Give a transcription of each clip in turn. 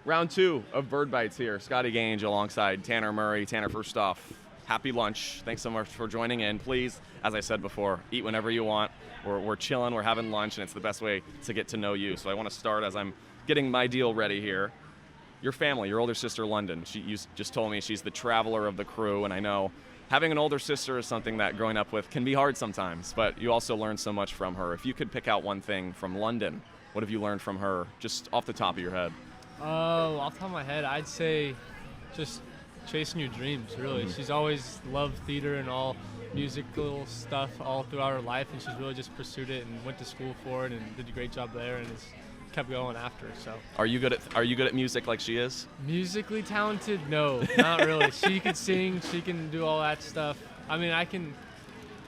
Round 2 of Bird Bites here. Scotty Gange alongside Tanner Murray. Tanner, first off, happy lunch. Thanks so much for joining in. Please, as I said before, eat whenever you want. We're chilling, we're having lunch, and it's the best way to get to know you. So I want to start as I'm getting my deal ready here. Your family, your older sister, London, you just told me she's the traveler of the crew, and I know having an older sister is something that growing up with can be hard sometimes, but you also learn so much from her. If you could pick out one thing from London, what have you learned from her, just off the top of your head? Oh, off the top of my head, I'd say just chasing your dreams, really. Mm-hmm. She's always loved theater and all musical stuff all throughout her life, and she's really just pursued it and went to school for it and did a great job there and has kept going after. So Are you good at music like she is? musically talented? No, not really. She can sing, she can do all that stuff. I mean,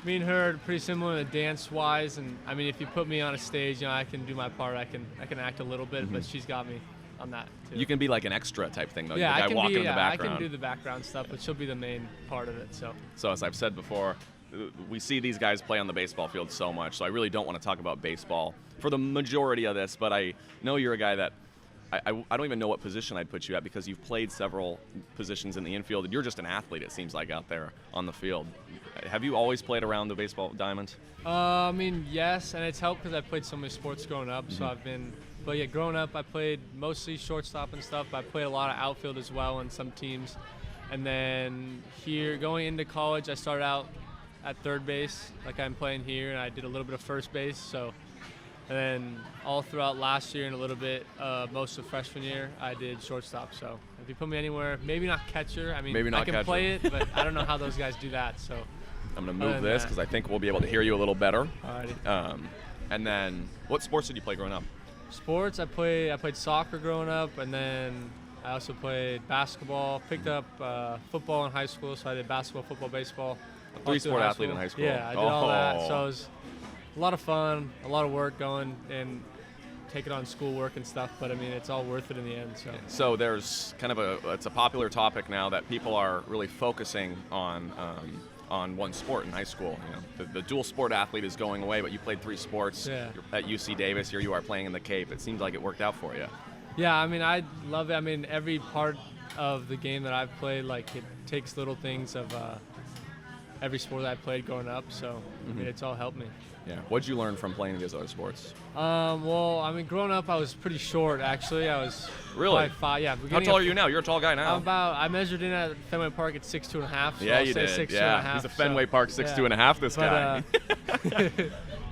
me and her are pretty similar dance-wise, and I mean, if you put me on a stage, I can do my part. I can act a little bit, but she's got me on that too. You can be like an extra type thing, though. Yeah, the guy I can walking be. in the Yeah, I background. can do the background stuff, but she'll be the main part of it. So as I've said before, we see these guys play on the baseball field so much, so I really don't want to talk about baseball for the majority of this, but I know you're a guy that I don't even know what position I'd put you at because you've played several positions in the infield, and you're just an athlete, it seems like, out there on the field. Have you always played around the baseball diamond? I mean, yes, and it's helped because I played so many sports growing up. So but yeah, growing up, I played mostly shortstop and stuff, but I played a lot of outfield as well in some teams. And then here, going into college, I started out at third base, like I'm playing here, and I did a little bit of first base. So, and then all throughout last year and a little bit, most of freshman year, I did shortstop. So if you put me anywhere, maybe not catcher. I mean, Maybe not I can catcher. play it, but I don't know how those guys do that. So. I'm going to Other move than this that. because I think we'll be able to hear you a little better. Alrighty. And then, what sports did you play growing up? Sports, I played soccer growing up, and then I also played basketball. Picked up football in high school, so I did basketball, football, baseball. Three-sport athlete in high school. Yeah, I did all that. Oh. So it was a lot of fun, a lot of work going and taking on schoolwork and stuff. But I mean, it's all worth it in the end. So there's kind of it's a popular topic now that people are really focusing on one sport in high school. The dual sport athlete is going away, but you played 3 sports. Yeah. You're at UC Davis. Here you are playing in the Cape. It seems like it worked out for you. Yeah, I mean, I love it. I mean, every part of the game that I've played, like, it takes little things of every sport that I played growing up. So, I mean, it's all helped me. Yeah. What'd you learn from playing these other sports? Well, I mean, growing up, I was pretty short, actually. I was Really? 5'5". Yeah. How tall are you now? You're a tall guy now. I measured in at Fenway Park at 6'2.5". So yeah, I'll you say did. 6'2.5". Yeah. He's a Fenway Park 6'2.5", this guy.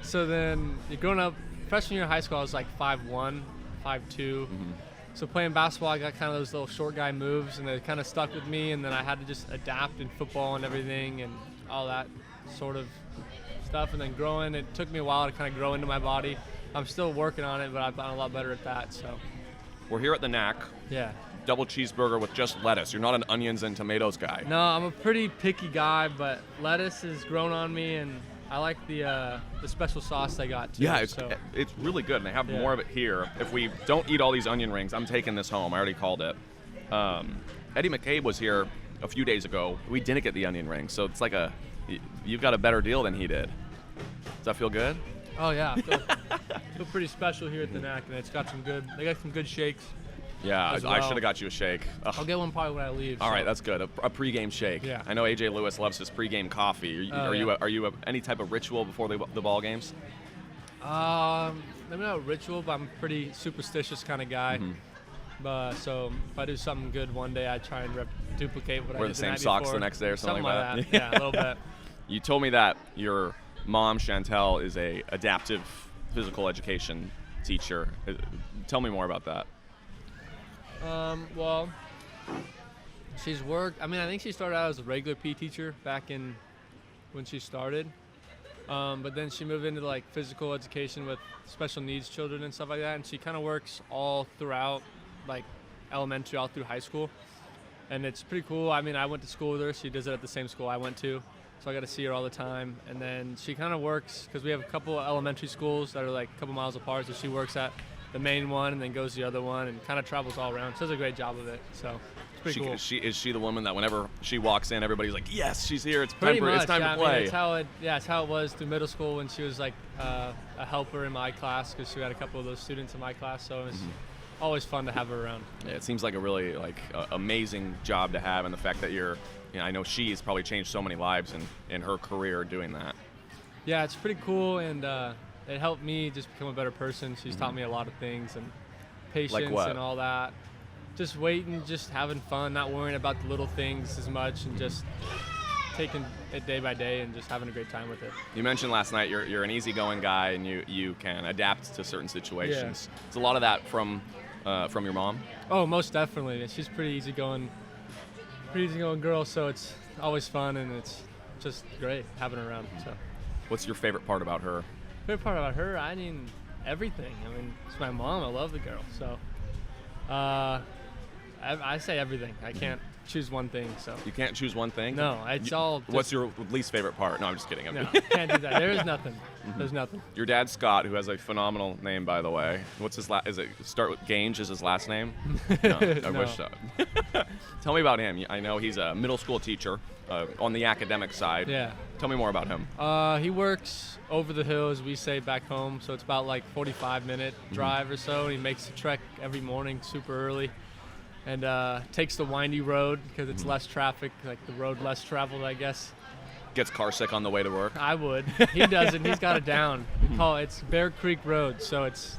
So then, growing up, freshman year of high school, I was like 5'1", 5'2". So playing basketball, I got kind of those little short guy moves, and they kind of stuck with me. And then I had to just adapt in football and everything, and all that sort of stuff. And then growing, it took me a while to kind of grow into my body. I'm still working on it, but I've gotten a lot better at that. So We're here at the Knack. yeah. Double cheeseburger with just lettuce. You're not an onions and tomatoes guy. No, I'm a pretty picky guy, but lettuce has grown on me, and I like the special sauce they got too. Yeah, so. it's really good, and they have Yeah. more of it here. If we don't eat all these onion rings, I'm taking this home. I already called it. Eddie McCabe was here a few days ago. We didn't get the onion rings, so it's like you've got a better deal than he did. Does that feel good? Oh yeah, I feel pretty special here at the Knack, and they got some good shakes. Yeah, As I well. should have got you a shake. Ugh. I'll get one probably when I leave. All so. right, that's good. A pregame shake. Yeah. I know AJ Lewis loves his pregame coffee. Are you any type of ritual before the ball games? Maybe not a ritual, but I'm a pretty superstitious kind of guy. So if I do something good one day, I try and duplicate what I did Wear the the same night socks before. the next day or something like that. Yeah, a little bit. You told me that your mom, Chantel, is a adaptive physical education teacher. Tell me more about that. Well, she's worked. I mean, I think she started out as a regular PE teacher back in when she started. But then she moved into like physical education with special needs children and stuff like that. And she kind of works all throughout, like elementary, all through high school. And it's pretty cool. I mean, I went to school with her. She does it at the same school I went to. So I got to see her all the time. And then she kind of works, because we have a couple of elementary schools that are like a couple miles apart. So she works at the main one and then goes to the other one and kind of travels all around. She does a great job of it. So it's pretty cool. Is she the woman that whenever she walks in, everybody's like, yes, she's here. It's Pretty time, much, it's time yeah, to play. I mean, it's how it was through middle school when she was like a helper in my class, because she had a couple of those students in my class. So it was always fun to have her around. Yeah, it seems like a really amazing job to have, and the fact that I know she's probably changed so many lives in her career doing that. Yeah, it's pretty cool, and it helped me just become a better person. She's taught me a lot of things, and patience Like what? and all that. Just waiting, just having fun, not worrying about the little things as much, and just taking it day by day and just having a great time with it. You mentioned last night you're an easygoing guy, and you can adapt to certain situations. Yeah. It's a lot of that from your mom. Oh, most definitely. She's pretty easygoing girl, so it's always fun, and it's just great having her around. So, what's your favorite part about her? Favorite part about her? I mean, everything. I mean, it's my mom. I love the girl. So, I say everything. I can't choose one thing. So you can't choose one thing? No, it's all. What's your least favorite part? No, I'm just kidding. No, can't do that. There is nothing. There's nothing. Your dad's Scott, who has a phenomenal name, by the way. What's his last? Is it start with Gange? Is his last name? No, I wish so. Tell me about him. I know he's a middle school teacher on the academic side. Yeah. Tell me more about him. He works over the hill, as we say back home. So it's about like 45-minute drive or so. He makes the trek every morning, super early. And takes the windy road because it's less traffic, like the road less traveled, I guess. Gets car sick on the way to work? I would. He doesn't. He's got it down. It's Bear Creek Road, so it's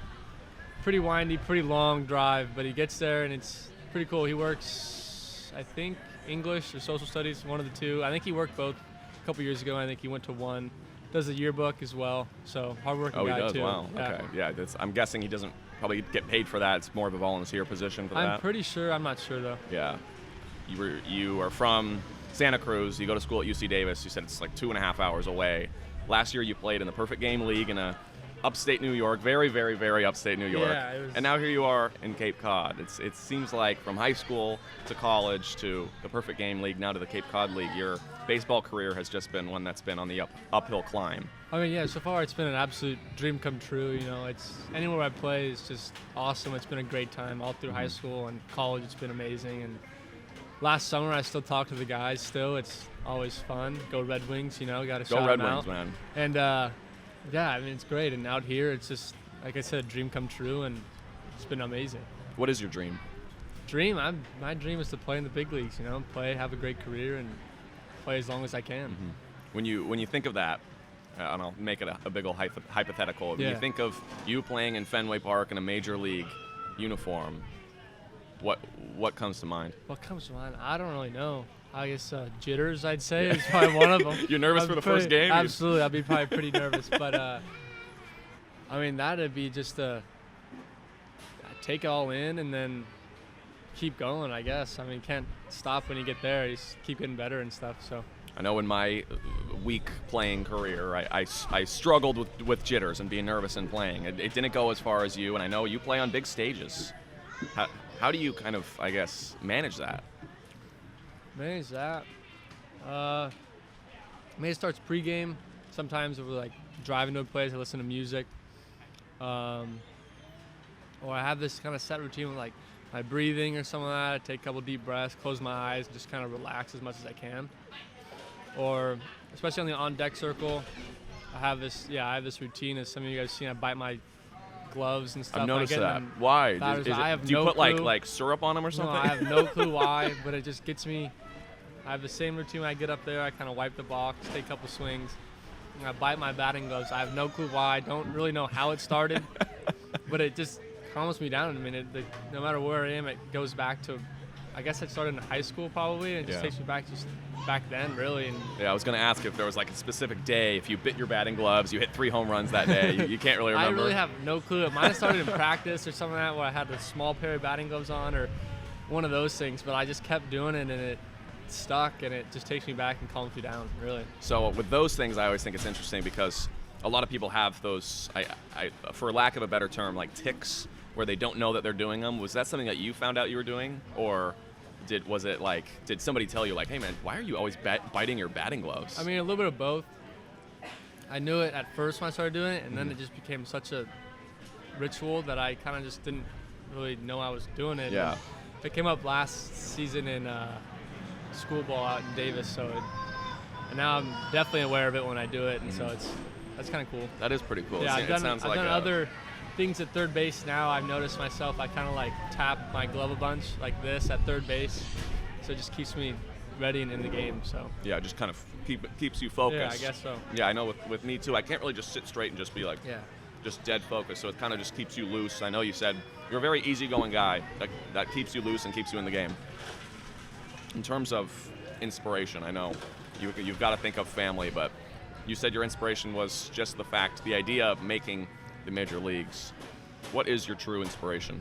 pretty windy, pretty long drive, but he gets there and it's pretty cool. He works, I think, English or social studies, one of the two. I think he worked both a couple years ago. I think he went to one. Does the yearbook as well, so hardworking guy too. Oh, he does? Too. Wow. Yeah. Okay. Yeah, I'm guessing he doesn't probably get paid for that. It's more of a volunteer position for that. I'm pretty sure. I'm not sure, though. Yeah. You are from Santa Cruz. You go to school at UC Davis. You said it's like 2.5 hours away. Last year you played in the Perfect Game League in upstate New York, very, very, very upstate New York. Yeah, it was... And now here you are in Cape Cod. It seems like from high school to college to the Perfect Game League, now to the Cape Cod League, your baseball career has just been one that's been on the uphill climb. I mean, yeah, so far it's been an absolute dream come true. It's anywhere I play is just awesome. It's been a great time all through high school and college. It's been amazing. And last summer I still talk to the guys still. It's always fun. Go Red Wings, got to shout Go Red them Wings, out. man. And yeah, I mean, it's great. And out here, it's just, like I said, a dream come true, and it's been amazing. What is your dream? My dream is to play in the big leagues, play, have a great career, and play as long as I can. Mm-hmm. When you think of that, and I'll make it a big old hypothetical. When you think of you playing in Fenway Park in a major league uniform, what comes to mind? What comes to mind? I don't really know. I guess jitters, I'd say, is probably one of them. You're nervous for the first game? Absolutely. I'd be probably pretty nervous. But, I mean, that'd be just take it all in and then keep going, I guess. I mean, you can't stop when you get there. You just keep getting better and stuff, so. I know in my weak playing career, I struggled with jitters and being nervous in playing. It didn't go as far as you, and I know you play on big stages. How do you kind of, I guess, manage that? Manage that? I mean, it starts pregame. Sometimes we're like driving to a place, I listen to music. Or I have this kind of set routine with like my breathing or something like that. I take a couple deep breaths, close my eyes, and just kind of relax as much as I can. Or especially on the on-deck circle, I have this routine. As some of you guys have seen, I bite my gloves and stuff. I've noticed that. Why? Do you put like syrup on them or something? No, I have no clue why, but it just gets me. I have the same routine when I get up there. I kind of wipe the box, take a couple swings, and I bite my batting gloves. I have no clue why. I don't really know how it started, but it just calms me down in a minute. No matter where I am, it goes back to, I guess it started in high school probably, and it just takes me back then, really. And yeah, I was going to ask if there was like a specific day, if you bit your batting gloves, you hit 3 home runs that day. You can't really remember. I really have no clue. It might have started in practice or something like that, where I had a small pair of batting gloves on or one of those things, but I just kept doing it, and it stuck, and it just takes me back and calms me down, really. So with those things, I always think it's interesting because a lot of people have those, for lack of a better term, like tics, where they don't know that they're doing them. Was that something that you found out you were doing, or did somebody tell you like, hey man, why are you always biting your batting gloves? I mean, a little bit of both. I knew it at first when I started doing it, and then it just became such a ritual that I kind of just didn't really know I was doing it. Yeah. And it came up last season in school ball out in Davis, and now I'm definitely aware of it when I do it, and so that's kind of cool. That is pretty cool. Yeah, I've done other things at third base now, I've noticed myself, I kind of like tap my glove a bunch like this at third base. So it just keeps me ready and in the game. So Yeah, just kind of keeps you focused. yeah, I guess so. Yeah, I know with me too. I can't really just sit straight and just be like Yeah. just dead focused. So it kind of just keeps you loose. I know you said you're a very easygoing guy. That keeps you loose and keeps you in the game. In terms of inspiration, I know you've got to think of family, but you said your inspiration was just the idea of making the major leagues. What is your true inspiration?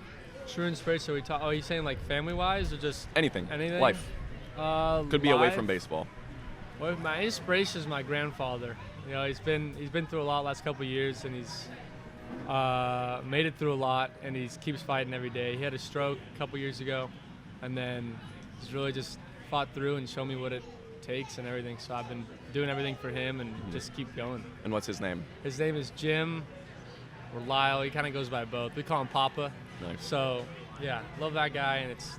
True inspiration. Are you saying like family-wise or just Anything. anything? Life. Could be away Life? from baseball. Well, my inspiration is my grandfather. You know, he's been through a lot last couple of years, and he's made it through a lot, and he keeps fighting every day. He had a stroke a couple years ago, and then he's really just fought through and shown me what it takes and everything. So I've been doing everything for him and just keep going. And what's his name? His name is Jim or Lyle. He kind of goes by both. We call him Papa. Nice. So yeah, love that guy, and it's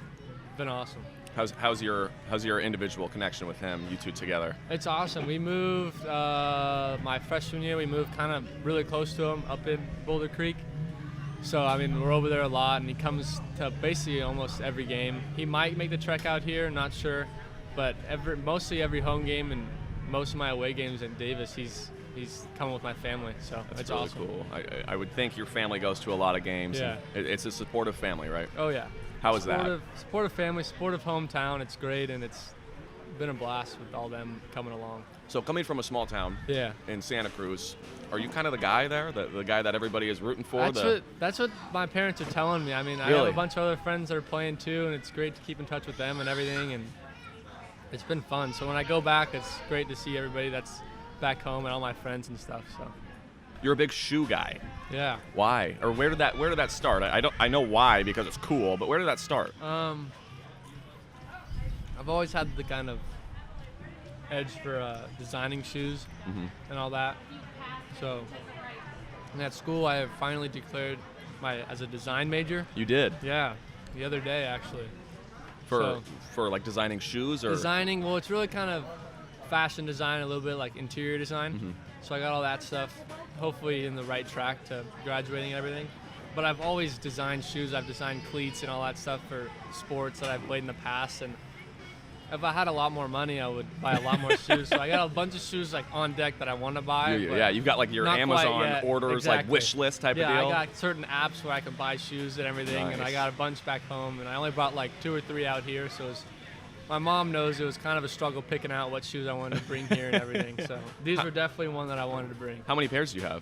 been awesome. How's your individual connection with him? You two together? It's awesome. We moved my freshman year. We moved kind of really close to him up in Boulder Creek. So I mean, we're over there a lot, and he comes to basically almost every game. He might make the trek out here, not sure, but mostly every home game and most of my away games in Davis, he's coming with my family. So That's it's really awesome. cool. I would think your family goes to a lot of games. Yeah. And it's a supportive family, right? Oh yeah. How is that? Supportive family, supportive hometown. It's great, and it's been a blast with all them coming along. So coming from a small town Yeah. in Santa Cruz, are you kind of the guy there, the guy that everybody is rooting for? That's what my parents are telling me. I mean, I have Really? a bunch of other friends that are playing too, and it's great to keep in touch with them and everything, and it's been fun. So when I go back, it's great to see everybody that's back home and all my friends and stuff. So You're a big shoe guy. yeah. Why? Or where did that start? I know why because it's cool, but where did that start? I've always had the kind of edge for designing shoes and all that. So in that school, I have finally declared as a design major. You did. Yeah, the other day actually. For like designing shoes or Designing, well, it's really kind of fashion design, a little bit like interior design. So I got all that stuff, hopefully in the right track to graduating and everything. But I've always designed shoes. I've designed cleats and all that stuff for sports that I've played in the past. And if I had a lot more money, I would buy a lot more shoes. So I got a bunch of shoes like on deck that I want to buy. yeah, you've got like your not quite Amazon yet. orders, like Exactly. wish list type of deal. Yeah, I got certain apps where I can buy shoes and everything, and I Nice. got a bunch back home, and I only brought like 2 or 3 out here, so my mom knows it was kind of a struggle picking out what shoes I wanted to bring here and everything. So these were definitely one that I wanted to bring. How many pairs do you have?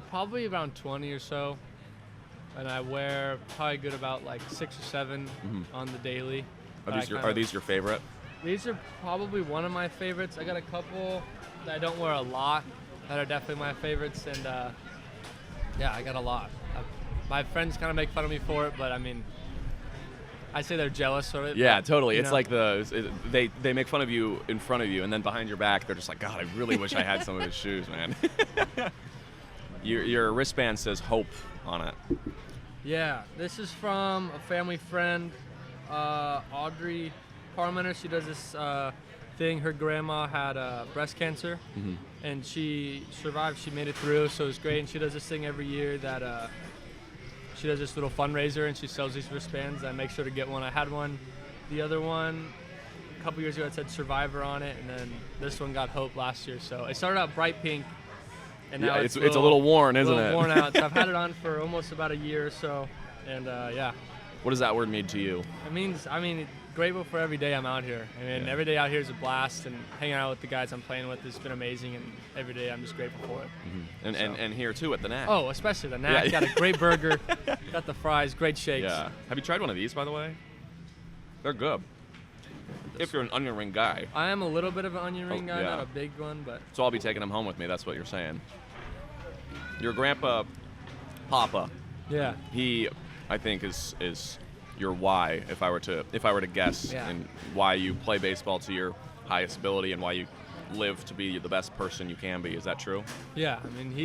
Probably around 20 or so, and I wear probably good about like 6 or 7 on the daily. Are these your favorite? These are probably one of my favorites. I got a couple that I don't wear a lot that are definitely my favorites, and yeah, I got a lot. My friends kind of make fun of me for it, but I mean, I say they're jealous of it. Yeah, but, totally. you It's know. like they make fun of you in front of you, and then behind your back, they're just like, God, I really wish I had some of his shoes, man. Your wristband says hope on it. Yeah, this is from a family friend, Audrey Parmenter. She does this thing. Her grandma had breast cancer, and she survived. She made it through, so it was great. And she does this thing every year that she does this little fundraiser, and she sells these wristbands. I make sure to get one. I had one. The other one, a couple years ago, it said Survivor on it, and then this one got Hope last year. So it started out bright pink, and now Yeah, it's a little worn, isn't little it? worn out. So I've had it on for almost about a year or so, and yeah. What does that word mean to you? It means, grateful for every day I'm out here. I mean, every day out here is a blast, and hanging out with the guys I'm playing with has been amazing, and every day I'm just grateful for it. And here too at the Knack. Oh, especially the Knack. Yeah. Got a great burger, got the fries, great shakes. Yeah. Have you tried one of these, by the way? They're good. If you're an onion ring guy. I am a little bit of an onion ring guy, yeah. not a big one, but So I'll be taking them home with me. That's what you're saying. Your grandpa, Papa, yeah. he, I think, is your why. If I were to guess, Yeah. and why you play baseball to your highest ability, and why you live to be the best person you can be. Is that true? Yeah, I mean,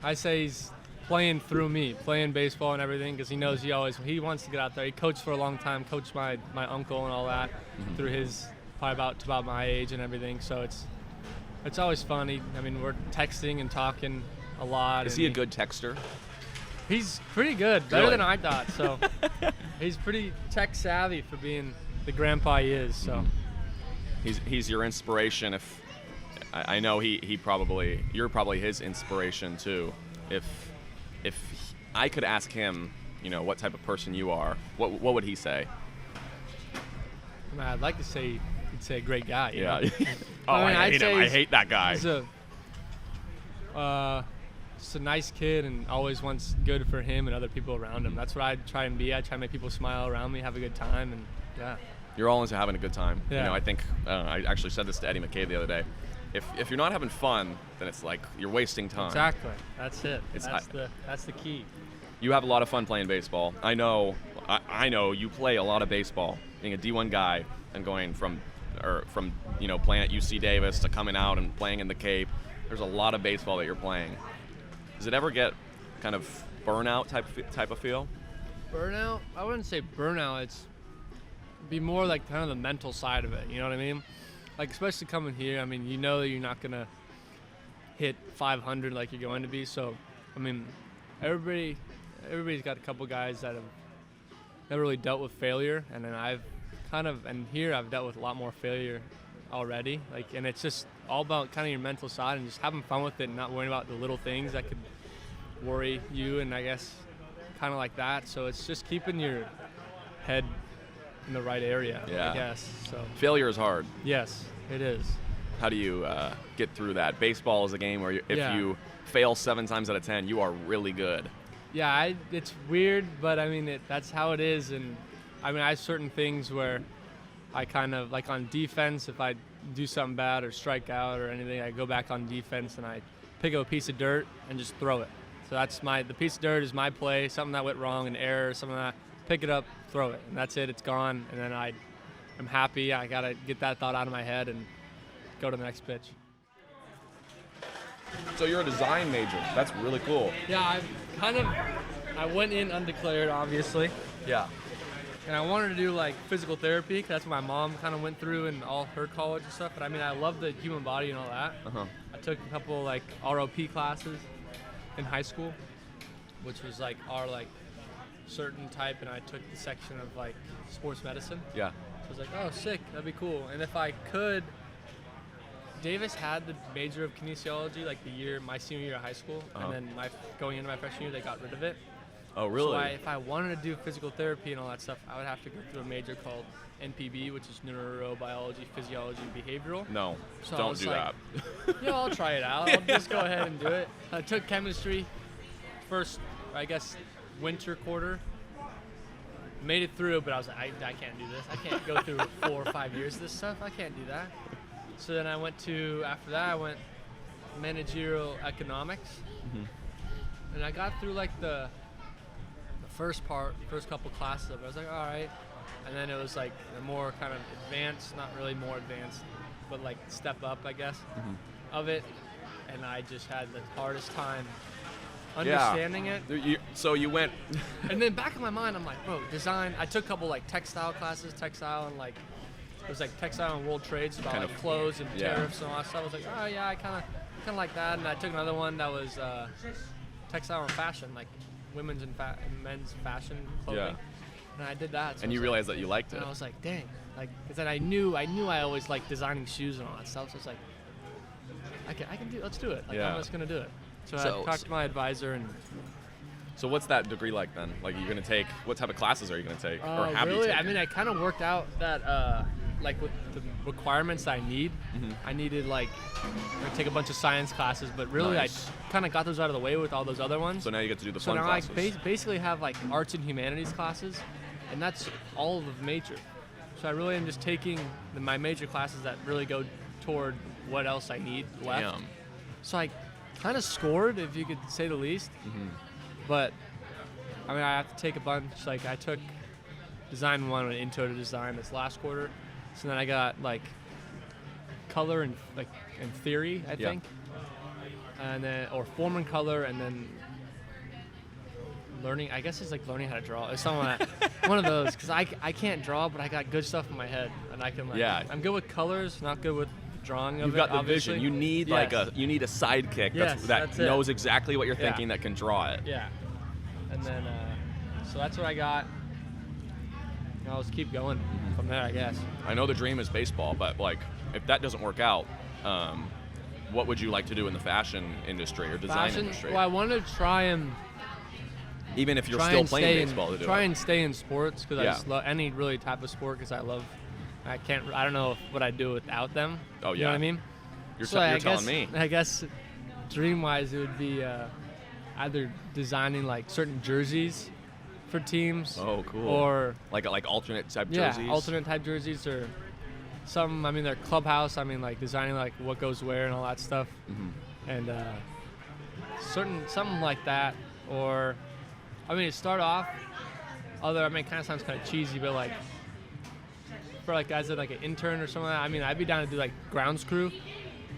I say he's playing through me, playing baseball and everything, because he knows he wants to get out there. He coached for a long time, coached my uncle and all that through his, probably about my age and everything. So it's always fun. We're texting and talking a lot. Is he a good texter? He's pretty good, better Really? than I thought. So he's pretty tech savvy for being the grandpa he is. So He's your inspiration. If I know you're probably his inspiration too. If I could ask him, what type of person you are, what would he say? I mean, I'd like to say he'd say a great guy. you know? Oh, I hate him. I hate that guy. He's just a nice kid and always wants good for him and other people around him. That's what I try and be. I try to make people smile around me, have a good time, and yeah. You're all into having a good time. Yeah. I think I actually said this to Eddie McKay the other day. If you're not having fun, then it's like you're wasting time. Exactly. That's it. That's the key. You have a lot of fun playing baseball. I know you play a lot of baseball. Being a D1 guy and going from playing at UC Davis to coming out and playing in the Cape. There's a lot of baseball that you're playing. Does it ever get kind of burnout type of feel? Burnout? I wouldn't say burnout. It'd be more like kind of the mental side of it. You know what I mean? Like, especially coming here, I mean, you know that you're not going to hit 500 like you're going to be. So, I mean, everybody's got a couple guys that have never really dealt with failure. And then I've dealt with a lot more failure already. And it's just all about kind of your mental side and just having fun with it and not worrying about the little things that could worry you. And I guess kind of like that. So it's just keeping your head in the right area, I guess. So failure is hard. Yes, it is. How do you get through that? Baseball is a game where if you fail 7 times out of 10, you are really good. Yeah, it's weird, but I mean, that's how it is. And I mean, I have certain things where I kind of, like on defense, if I do something bad or strike out or anything, I go back on defense and I pick up a piece of dirt and just throw it. So that's the piece of dirt is my play, something that went wrong, an error, something that, pick it up, throw it, and that's it, it's gone. And then I'm happy, I gotta get that thought out of my head and go to the next pitch. So you're a design major. That's really cool. Yeah, I went in undeclared, obviously. Yeah. And I wanted to do like physical therapy, 'cause that's what my mom kind of went through in all her college and stuff. But I mean, I love the human body and all that. I took a couple like ROP classes in high school, which was like our like certain type, and I took the section of like sports medicine. Yeah. So I was like, oh, sick, that'd be cool. And if I could, Davis had the major of kinesiology like my senior year of high school, and then going into my freshman year, they got rid of it. Oh, really? So if I wanted to do physical therapy and all that stuff, I would have to go through a major called NPB, which is neurobiology, physiology, and behavioral. No, So I don't was do like, that. I'll try it out. I'll just go ahead and do it. I took chemistry first, I guess, winter quarter. Made it through, but I was like, I can't do this. I can't go through 4 or 5 years of this stuff. I can't do that. So then after that, I went managerial economics. And I got through like the first couple classes of it. I was like, all right. And then it was like a more kind of advanced, not really more advanced, but like step up, I guess, of it. And I just had the hardest time understanding it. So you went. And then back in my mind, I'm like, bro, design. I took a couple like textile classes, and like it was like textile and world trades about like clothes and tariffs and all that stuff. I was like, oh yeah, I kind of like that. And I took another one that was textile and fashion, like women's and men's fashion clothing. And I did that. So and you realized that you liked it. And I was like, dang, like, because then I knew I always liked designing shoes and all that stuff. So it's like, I can do. Let's do it. Like I'm just gonna do it. So I talked to my advisor and. So what's that degree like then? Like you're gonna take, what type of classes are you gonna take? Or have really? you taken? I mean, I kind of worked out that like with the requirements I need. I needed like I take a bunch of science classes, but really Nice. I kind of got those out of the way with all those other ones. So now you get to do the So fun now classes. I basically have like arts and humanities classes, and that's all of the major. So I really am just taking my major classes that really go toward what else I need left. Damn. So I kind of scored, if you could say the least. But I mean, I have to take a bunch. Like I took design 1 and intro to design this last quarter. So then I got like color and like and theory, I think, and then or form and color, and then learning. I guess it's like learning how to draw. It's something like one of those, because I can't draw, but I got good stuff in my head, and I can like. Yeah. I'm good with colors, not good with drawing of You've it. got the obviously. vision. You need you need a sidekick Yes, that that's it. knows exactly what you're thinking, that can draw it. Yeah. And then, so that's what I got. I'll just keep going from there, I guess. I know the dream is baseball, but like if that doesn't work out, what would you like to do in the fashion industry or design industry? Well, I want to try and even if you're still playing baseball, to do try it. and stay in sports because I Yeah. just love any really type of sport because I don't know what I'd do without them. Oh, You know yeah. what I mean? You're So I telling guess, me. I guess dream-wise it would be either designing like certain jerseys for teams. Oh, cool. Or like alternate type yeah, jerseys. alternate type jerseys or some. I mean, their clubhouse. I mean, like designing like what goes where and all that stuff, and something like that. Or I mean, to start off, I mean, it kind of sounds kind of cheesy, but like for like guys that like an intern or something like that. I mean, I'd be down to do like grounds crew,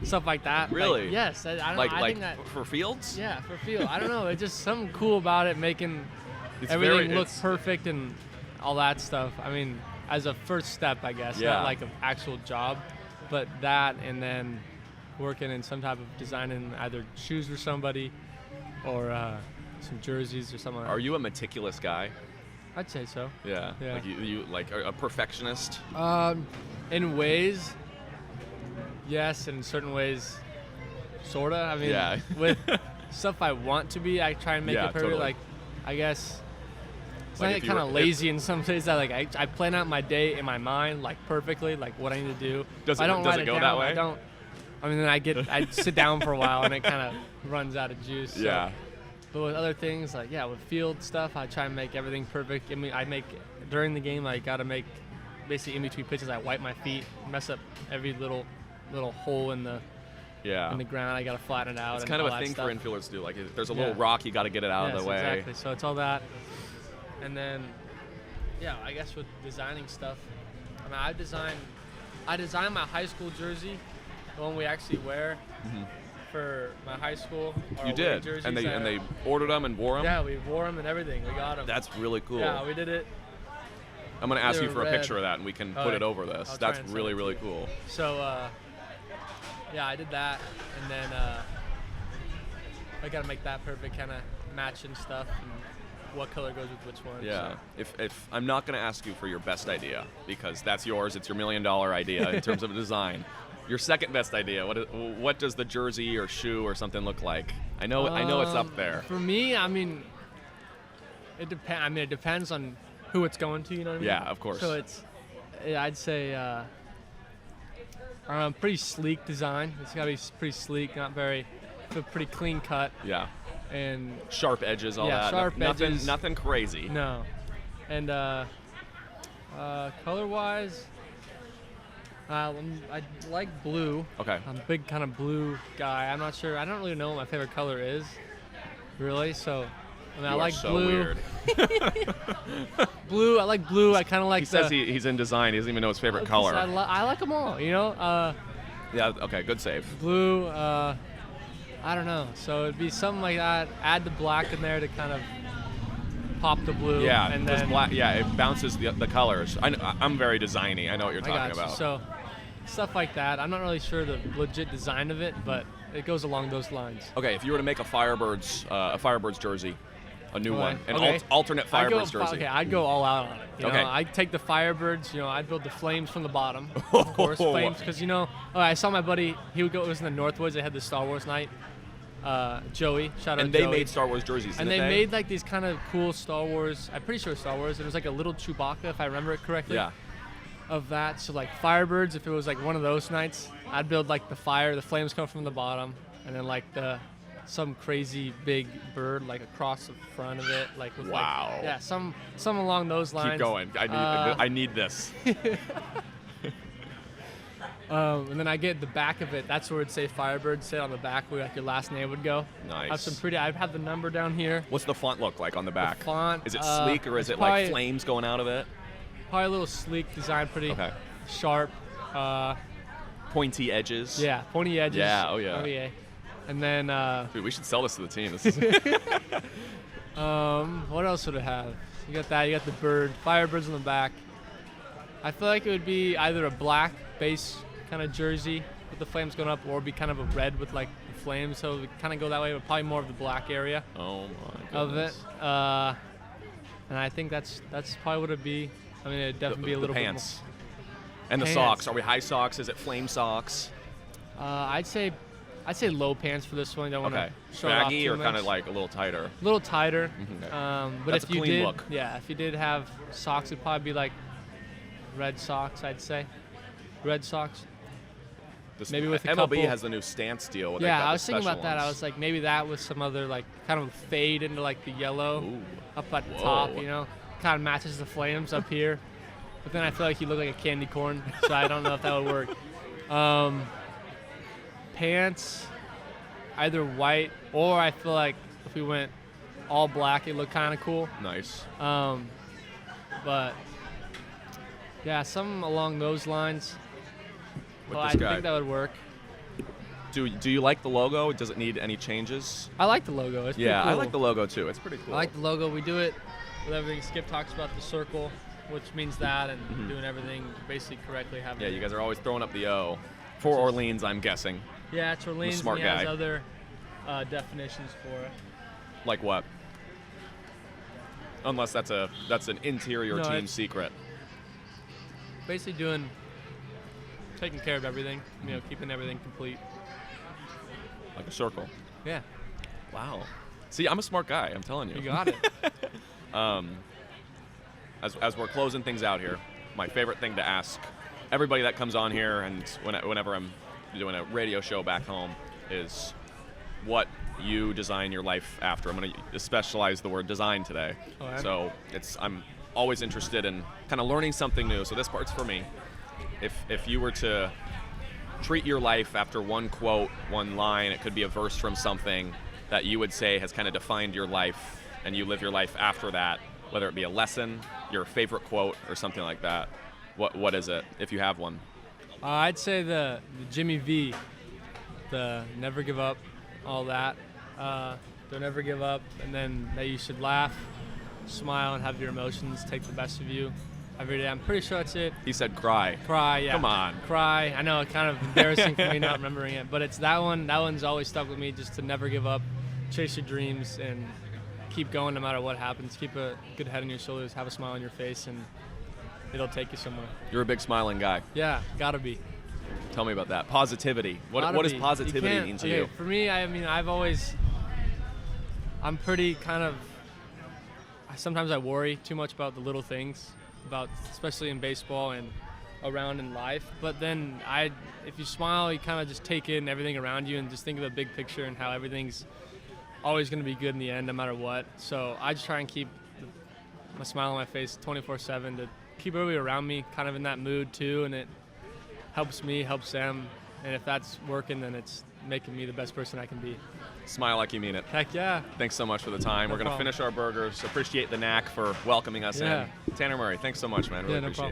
stuff like that. Really? Like, yes. I don't Like know. I think that, for fields? yeah, for field. I don't know. It's just something cool about it, making It's everything look perfect and all that stuff. I mean, as a first step, I guess, Yeah. not like an actual job, but that and then working in some type of designing either shoes for somebody or some jerseys or something like that. Are you a meticulous guy? I'd say so. Yeah. Yeah. Like you like a perfectionist? In ways, yes, and in certain ways, sorta. I mean, Yeah. with stuff I want to be, I try and make Yeah, it perfect. totally. Like, I guess it's Like like if you kind of were- lazy in some ways. I plan out my day in my mind like perfectly, like what I need to do. Does If I it- don't does write it go down, that way? I don't. I mean, then I sit down for a while and it kind of runs out of juice. So. Yeah. But with other things, like, with field stuff, I try and make everything perfect. I mean, during the game, I got to make, basically in between pitches, I wipe my feet, mess up every little hole in the Yeah. ground. I got to flatten it out. It's and kind of all a that thing stuff. for infielders to do. Like if there's a Yeah. little rock, you got to get it out of Yes, the way. exactly. So it's all that. And then, I guess with designing stuff, I mean, I designed my high school jersey, the one we actually wear for my high school. our You away did, jerseys, and they ordered them and wore them. Yeah, we wore them and everything. We got them. That's really cool. Yeah, we did it. I'm gonna ask they you were for a red. picture of that, and we can All put right. it over this. I'll try That's and send really it to really you. cool. So, I did that, and then I got to make that perfect, kind of matching stuff, and what color goes with which one. Yeah. So. If I'm not gonna ask you for your best idea because that's yours, it's your $1 million idea in terms of design. Your second best idea. What does the jersey or shoe or something look like? I know it's up there. For me, I mean, it depends. I mean, it depends on who it's going to. You know what I mean? Yeah, of course. So I'd say, pretty sleek design. It's got to be pretty sleek, not very, but pretty clean cut, Yeah. and Sharp edges, all that. sharp edges. Nothing crazy. no, and color-wise, I like blue. Okay. I'm a big kind of blue guy. I'm not sure. I don't really know what my favorite color is, really. So, I mean, I You like are so blue. weird. Blue. I like blue. I kind of like. He says he's in design. He doesn't even know his favorite color. I like them all. You know. Yeah. Okay. Good save. Blue. I don't know. So it'd be something like that. Add the black in there to kind of pop the blue. Yeah. And because then black. Yeah. It bounces the colors. I'm very designy. I know what you're I talking got you. about. So stuff like that. I'm not really sure the legit design of it, but it goes along those lines. Okay. If you were to make a Firebirds jersey, a new one, an Okay. alternate Firebirds jersey. Okay, I'd go all out on it. You Okay. know, I'd take the Firebirds. You know, I'd build the Flames from the bottom, of course. Flames, because I saw my buddy. He would go. It was in the Northwoods. They had the Star Wars night. Joey, shout out And they Joey. made Star Wars jerseys. And didn't they made like these kind of cool Star Wars. I'm pretty sure Star Wars. It was like a little Chewbacca, if I remember it correctly. Yeah. Of that, so like Firebirds. If it was like one of those nights, I'd build like the flames come from the bottom, and then like some crazy big bird like across the front of it, like with Wow. like some along those lines. Keep going. I need this. And then I get the back of it. That's where it'd say Firebird. Sit on the back where like your last name would go. Nice. I'd have the number down here. What's the font look like on the back? Font. Is it sleek or is it's it like probably- flames going out of it? Probably a little sleek design, pretty Okay. sharp. Pointy edges. Yeah, pointy edges. Yeah, oh yeah. And then Dude, we should sell this to the team. This is what else would it have? You got that. You got the bird, Firebirds on the back. I feel like it would be either a black base kind of jersey, with the flames going up, or be kind of a red with like the flames. So we kind of go that way, but probably more of the black area Oh my of goodness. it. And I think that's probably what it'd be. I mean, it'd definitely be a little pants. bit And the Pants. socks. Are we high socks? Is it flame socks? more. I'd say low pants for this one. You don't want Okay. to show it off Baggy too or kind much. of like a little tighter? A little tighter. Okay. But That's if a you clean did, look. yeah, if you did have socks, it'd probably be like red socks. I'd say red socks. This Maybe with a MLB couple- has the new stance deal. Where they've Yeah, got I the was thinking special about that. I ones. was like, maybe that with some other like kind of fade into like the yellow Ooh. up at the Whoa. top, you know, kind of matches the flames up here. But then I feel like you look like a candy corn, so I don't know if that would work. Pants, either white, or I feel like if we went all black, it looked kind of cool. Nice. But yeah, something along those lines. With Well, I this guy. think that would work. Do you like the logo? Does it need any changes? I like the logo. It's pretty Yeah, I cool. like the logo too. It's pretty cool. I like the logo. We do it with everything. Skip talks about the circle, which means that, and doing everything basically correctly. Having Yeah, you guys are always throwing up the O. For Orleans, I'm guessing. Yeah, it's Orleans. smart and he has guy. other definitions for it. Like what? Unless that's an interior No, team it's- secret. Basically taking care of everything. You know, keeping everything complete. Like a circle. Yeah, Wow. See, I'm a smart guy. I'm telling you. you got it. As we're closing things out here, my favorite thing to ask everybody that comes on here, and whenever I'm doing a radio show back home, is what you design your life after. I'm going to specialize the word design today. Alright. So I'm always interested in kind of learning something new. So this part's for me. If you were to treat your life after one quote, one line, it could be a verse from something that you would say has kind of defined your life, and you live your life after that, whether it be a lesson, your favorite quote, or something like that. What is it, if you have one? I'd say the Jimmy V, the never give up, all that. Don't ever give up, and then that you should laugh, smile, and have your emotions take the best of you every day. I'm pretty sure that's it. He said cry. Cry, yeah. Come on. Cry. I know, it's kind of embarrassing for me not remembering it, but it's that one. That one's always stuck with me, just to never give up, chase your dreams, and keep going no matter what happens. Keep a good head on your shoulders, have a smile on your face, and it'll take you somewhere. You're a big smiling guy. Yeah, gotta be. Tell me about that. Positivity. What Gotta does be. positivity You can't- mean to okay, you? For me, I mean, I'm pretty kind of, sometimes I worry too much about the little things, especially in baseball and around in life. But then if you smile, you kind of just take in everything around you and just think of the big picture and how everything's always going to be good in the end, no matter what. So I just try and keep my smile on my face 24/7 to keep everybody around me kind of in that mood too, and it helps me, helps them. And if that's working, then it's making me the best person I can be. Smile like you mean it. Heck yeah. Thanks so much for the time. No We're going to problem. finish our burgers. Appreciate the Knack for welcoming us Yeah. in. Tanner Murray, thanks so much, man. Really Yeah, no appreciate it. problem.